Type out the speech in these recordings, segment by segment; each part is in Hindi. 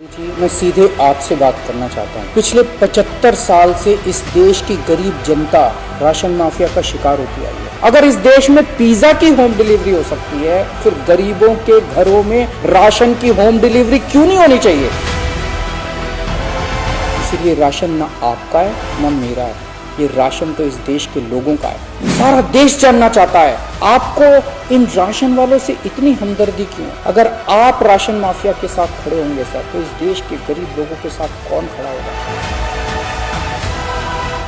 जी मैं सीधे आपसे बात करना चाहता हूँ। पिछले 75 साल से इस देश की गरीब जनता राशन माफिया का शिकार होती आई है। अगर इस देश में पिज्जा की होम डिलीवरी हो सकती है, फिर गरीबों के घरों में राशन की होम डिलीवरी क्यों नहीं होनी चाहिए? इसलिए राशन ना आपका है ना मेरा है, ये राशन तो इस देश के लोगों का है। सारा देश जानना चाहता है आपको इन राशन वालों से इतनी हमदर्दी क्यों? अगर आप राशन माफिया के साथ खड़े होंगे सर, तो इस देश के गरीब लोगों के साथ कौन खड़ा होगा?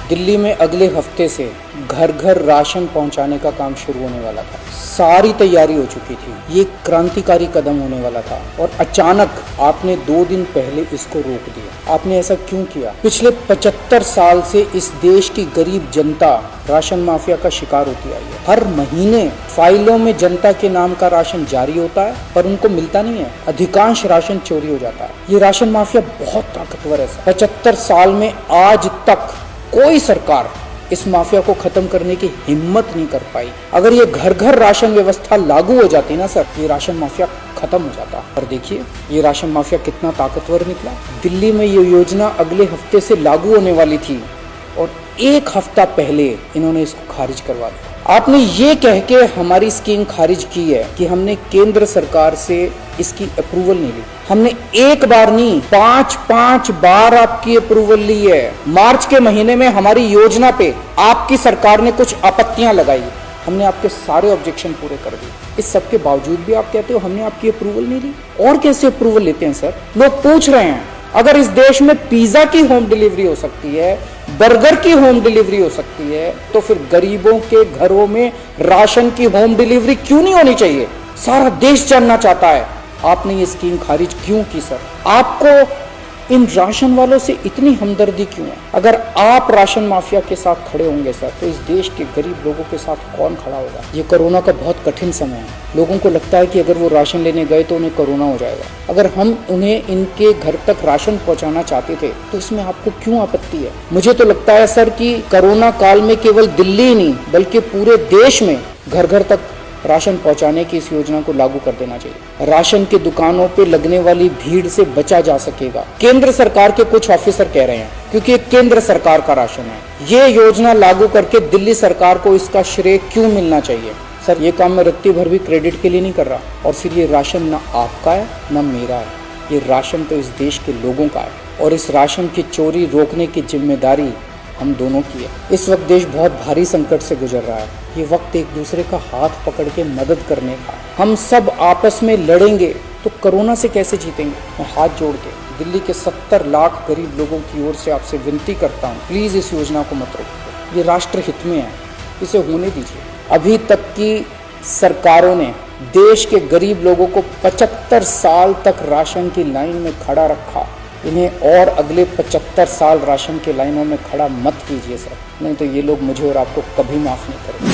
दिल्ली में अगले हफ्ते से घर घर राशन पहुंचाने का काम शुरू होने वाला था। सारी तैयारी हो चुकी थी। ये क्रांतिकारी कदम होने वाला था और अचानक आपने 2 दिन पहले इसको रोक दिया। आपने ऐसा क्यों किया? पिछले 75 साल से इस देश की गरीब जनता राशन माफिया का शिकार होती आई है। हर महीने फाइलों में जनता के नाम का राशन जारी होता है, पर उनको मिलता नहीं है। अधिकांश राशन चोरी हो जाता है। ये राशन माफिया बहुत ताकतवर है। 75 साल में आज तक कोई सरकार इस माफिया को खत्म करने की हिम्मत नहीं कर पाई। अगर ये घर घर राशन व्यवस्था लागू हो जाती ना सर, ये राशन माफिया खत्म हो जाता। और देखिए ये राशन माफिया कितना ताकतवर निकला। दिल्ली में ये योजना अगले हफ्ते से लागू होने वाली थी और 1 हफ्ता पहले इन्होंने इसको खारिज करवा दिया। आपने ये कह के हमारी स्कीम खारिज की है कि हमने केंद्र सरकार से इसकी अप्रूवल नहीं ली। हमने एक बार नहीं 5 बार आपकी अप्रूवल ली है। मार्च के महीने में हमारी योजना पे आपकी सरकार ने कुछ आपत्तियां लगाई, हमने आपके सारे ऑब्जेक्शन पूरे कर दिए। इस सब के बावजूद भी आप कहते हो हमने आपकी अप्रूवल नहीं ली। और कैसे अप्रूवल लेते हैं सर? लोग पूछ रहे हैं अगर इस देश में पिज्जा की होम डिलीवरी हो सकती है, बर्गर की होम डिलीवरी हो सकती है, तो फिर गरीबों के घरों में राशन की होम डिलीवरी क्यों नहीं होनी चाहिए? सारा देश जानना चाहता है आपने ये स्कीम खारिज क्यों की सर? आपको इन राशन वालों से इतनी हमदर्दी क्यों है? अगर आप राशन माफिया के साथ खड़े होंगे सर, तो इस देश के गरीब लोगों के साथ कौन खड़ा होगा? ये कोरोना का बहुत कठिन समय है। लोगों को लगता है कि अगर वो राशन लेने गए तो उन्हें कोरोना हो जाएगा। अगर हम उन्हें इनके घर तक राशन पहुंचाना चाहते थे तो इसमें आपको क्यों आपत्ति है? मुझे तो लगता है सर कि कोरोना काल में केवल दिल्ली ही नहीं बल्कि पूरे देश में घर घर तक राशन पहुंचाने की इस योजना को लागू कर देना चाहिए। राशन की दुकानों पे लगने वाली भीड़ से बचा जा सकेगा। केंद्र सरकार के कुछ ऑफिसर कह रहे हैं क्योंकि ये केंद्र सरकार का राशन है। ये योजना लागू करके दिल्ली सरकार को इसका श्रेय क्यों मिलना चाहिए? सर ये काम मैं रत्ती भर भी क्रेडिट के लिए नहीं कर रहा। और फिर ये राशन ना आपका है ना मेरा है, ये राशन तो इस देश के लोगों का है और इस राशन की चोरी रोकने की जिम्मेदारी हम दोनों की है। इस वक्त देश बहुत भारी संकट से गुजर रहा है। ये वक्त एक दूसरे का हाथ पकड़ के मदद करने का। हम सब आपस में लड़ेंगे तो कोरोना से कैसे जीतेंगे? मैं हाथ जोड़ के दिल्ली के 70 लाख गरीब लोगों की ओर से आपसे विनती करता हूँ, प्लीज इस योजना को मत रोको। ये राष्ट्र हित में है, इसे होने दीजिए। अभी तक की सरकारों ने देश के गरीब लोगों को 75 साल तक राशन की लाइन में खड़ा रखा। इन्हें और अगले 75 साल राशन के लाइनों में खड़ा मत कीजिए सर, नहीं तो ये लोग मुझे और आपको कभी माफ नहीं करेंगे।